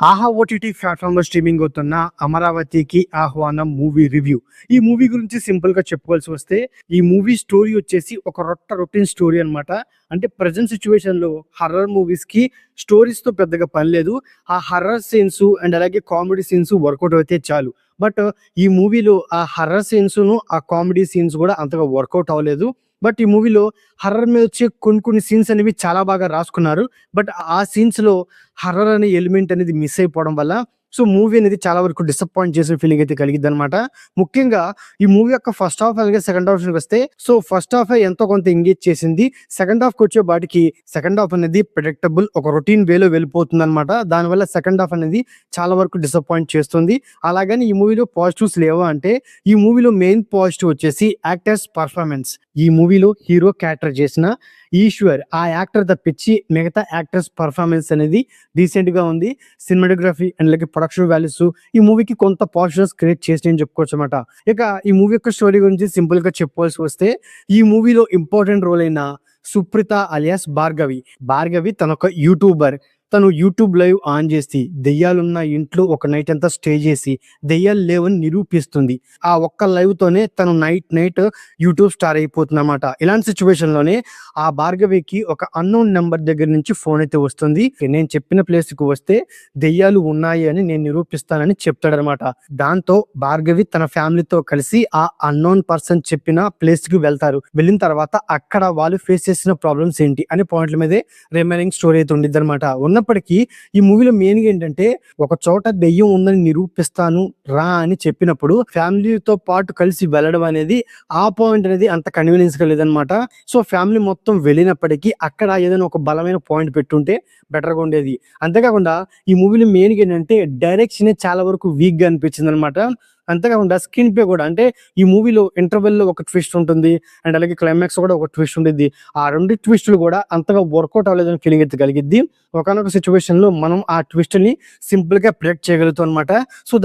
ఆహా ఓటీటీ ప్లాట్‌ఫామ్‌లో స్ట్రీమింగ్ అవుతున్న 'అమరావతికి ఆహ్వానం' మూవీ రివ్యూ. ఈ మూవీ గురించి సింపుల్‌గా చెప్పుకోవాల్సి వస్తే, ఈ మూవీ స్టోరీ వచ్చేసి ఒక రొటీన్ స్టోరీ అన్నమాట. అంటే ప్రెజెంట్ సిట్యుయేషన్‌లో హర్రర్ మూవీస్‌కి స్టోరీస్‌తో పెద్దగా పని లేదు. ఆ హర్రర్ సీన్స్ అండ్ అలాగే కామెడీ సీన్స్ వర్కౌట్ అయితే చాలు. బట్ ఈ మూవీలో ఆ హర్రర్ సీన్స్‌ను, ఆ కామెడీ సీన్స్ గూడా అంతగా వర్కౌట్ అవ్వలేదు. బట్ ఈ మూవీలో హర్రర్ మీద వచ్చే కొన్ని సీన్స్ అనేవి చాలా బాగా రాసుకున్నారు. బట్ ఆ సీన్స్‌లో హర్రర్ అనే ఎలిమెంట్ అనేది మిస్ అయిపోవడం వల్ల మూవీ అనేది చాలా వరకు డిసప్పాయింట్ చేసే ఫీలింగ్ అయితే కలిగిద్దనమాట. ముఖ్యంగా ఈ మూవీ యొక్క ఫస్ట్ హాఫ్ అలాగే సెకండ్ హాఫ్ విషయానికొస్తే ఫస్ట్ హాఫే ఎంతో కొంత ఎంగేజ్ చేసింది. సెకండ్ హాఫ్‌కొచ్చేపాటికి సెకండ్ హాఫ్ అనేది ప్రెడిక్టబుల్ ఒక రొటీన్ వేలో వెళ్ళిపోతుందనమాట. దానివల్ల సెకండ్ హాఫ్ అనేది చాలా వరకు డిసప్పాయింట్ చేస్తుంది. అలాగని ఈ మూవీలో పాజిటివ్స్ లేవా అంటే, ఈ మూవీలో మెయిన్ పాజిటివ్ వచ్చేసి యాక్టర్స్ పర్ఫార్మెన్స్. ఈ మూవీలో హీరో క్యారెక్టర్ చేసిన ఈశ్వర్ ఆ యాక్టర్ తప్పించి మిగతా యాక్టర్స్ పర్ఫార్మెన్స్ అనేది డీసెంట్‌గా ఉంది. సినిమాటోగ్రఫీ అండ్ అలాగే ప్రొడక్షన్ వాల్యూస్ ఈ మూవీకి కొంత పాజిటివ్స్ క్రియేట్ చేసినాయని చెప్పుకోవచ్చన్నమాట. ఇక ఈ మూవీ యొక్క స్టోరీ గురించి సింపుల్‌గా చెప్పుకోవాల్సి వస్తే, ఈ మూవీలో ఇంపార్టెంట్ రోల్ అయిన సుప్రీత అలియాస్ భార్గవి. భార్గవి తనొక యూట్యూబర్. తను యూట్యూబ్ లైవ్ ఆన్ చేసి దెయ్యాలున్న ఇంట్లో ఒక నైట్ అంతా స్టే చేసి దెయ్యాలు లేవని నిరూపిస్తుంది. ఆ ఒక్క లైవ్‌తోనే తను నైట్ యూట్యూబ్ స్టార్ అయిపోతుందన్నమాట. ఇలాంటి సిట్యుయేషన్‌లోనే ఆ భార్గవికి ఒక అన్‌నోన్ నంబర్ దగ్గర నుంచి ఫోన్ అయితే వస్తుంది. నేను చెప్పిన ప్లేస్‌కి వస్తే దెయ్యాలు ఉన్నాయి అని నేను నిరూపిస్తానని చెప్తాడనమాట. దాంతో భార్గవి తన ఫ్యామిలీతో కలిసి ఆ అన్‌నోన్ పర్సన్ చెప్పిన ప్లేస్‌కి వెళ్తారు. వెళ్ళిన తర్వాత అక్కడ వాళ్ళు ఫేస్ చేసిన ప్రాబ్లమ్స్ ఏంటి అనే పాయింట్ల మీదే రిమైనింగ్ స్టోరీ అయితే ఉండిద్దనమాట. ఉన్నప్పటికీ ఈ మూవీలో మెయిన్‌గా ఏంటంటే, ఒక చోట దెయ్యం ఉందని నిరూపిస్తాను రా అని చెప్పినప్పుడు ఫ్యామిలీతో పాటు కలిసి వెళ్ళడం అనేది ఆ పాయింట్ అనేది అంత కన్వీనియన్స్‌గా లేదనమాట. ఫ్యామిలీ మొత్తం వెళ్ళినప్పటికీ అక్కడ ఏదైనా ఒక బలమైన పాయింట్ పెట్టుంటే బెటర్‌గా ఉండేది. అంతేకాకుండా ఈ మూవీలో మెయిన్‌గా ఏంటంటే డైరెక్షనే చాలా వరకు వీక్‌గా అనిపించిందనమాట. అంతేకాకుండా స్క్రీన్ ప్లే కూడా అంటే ఈ మూవీలో ఇంటర్వెల్‌లో ఒక ట్విస్ట్ ఉంటుంది. అండ్ అలాగే క్లైమాక్స్ కూడా ఒక ట్విస్ట్ ఉండిద్ది. ఆ 2 ట్విస్టులు కూడా అంతగా వర్కౌట్ అవ్వలేదని ఫీలింగ్ అయితే కలిగిద్ది. ఒకానొక సిట్యుయేషన్‌లో మనం ఆ ట్విస్ట్‌ని సింపుల్‌గా ప్రెడిక్ట్ చేయగలుగుతాం అనమాట.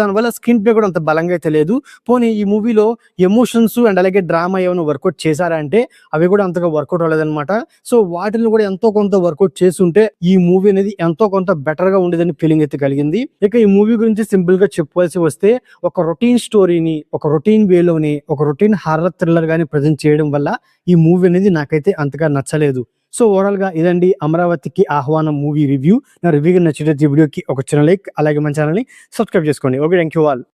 దానివల్ల స్క్రీన్ ప్లే కూడా అంత బలంగా అయితే లేదు. పోనీ ఈ మూవీలో ఎమోషన్స్ అండ్ అలాగే డ్రామా ఏమైనా వర్కౌట్ చేశారా అంటే అవి కూడా అంతగా వర్కౌట్ అవ్వలేదనమాట. వాటిని కూడా ఎంతో కొంత వర్కౌట్ చేసుంటే ఈ మూవీ అనేది ఎంతో కొంత బెటర్‌గా ఉండేదని ఫీలింగ్ అయితే కలిగింది. ఇక ఈ మూవీ గురించి సింపుల్‌గా చెప్పుకోవాల్సి వస్తే, ఒక రొటీన్ స్టోరీని ఒక రొటీన్ వేలోని ఒక రొటీన్ హారర్ థ్రిల్లర్ గాని ప్రెజెంట్ చేయడం వల్ల ఈ మూవీ అనేది నాకైతే అంతగా నచ్చలేదు. ఓవరాల్‌గా ఇదండి 'అమరావతికి ఆహ్వానం' మూవీ రివ్యూ. నా రివ్యూ నచ్చినట్లయితే ఈ వీడియోకి ఒక చిన్న లైక్ అలాగే మన ఛానెల్‌ని సబ్స్క్రైబ్ చేసుకోండి. ఓకే. Thank you all.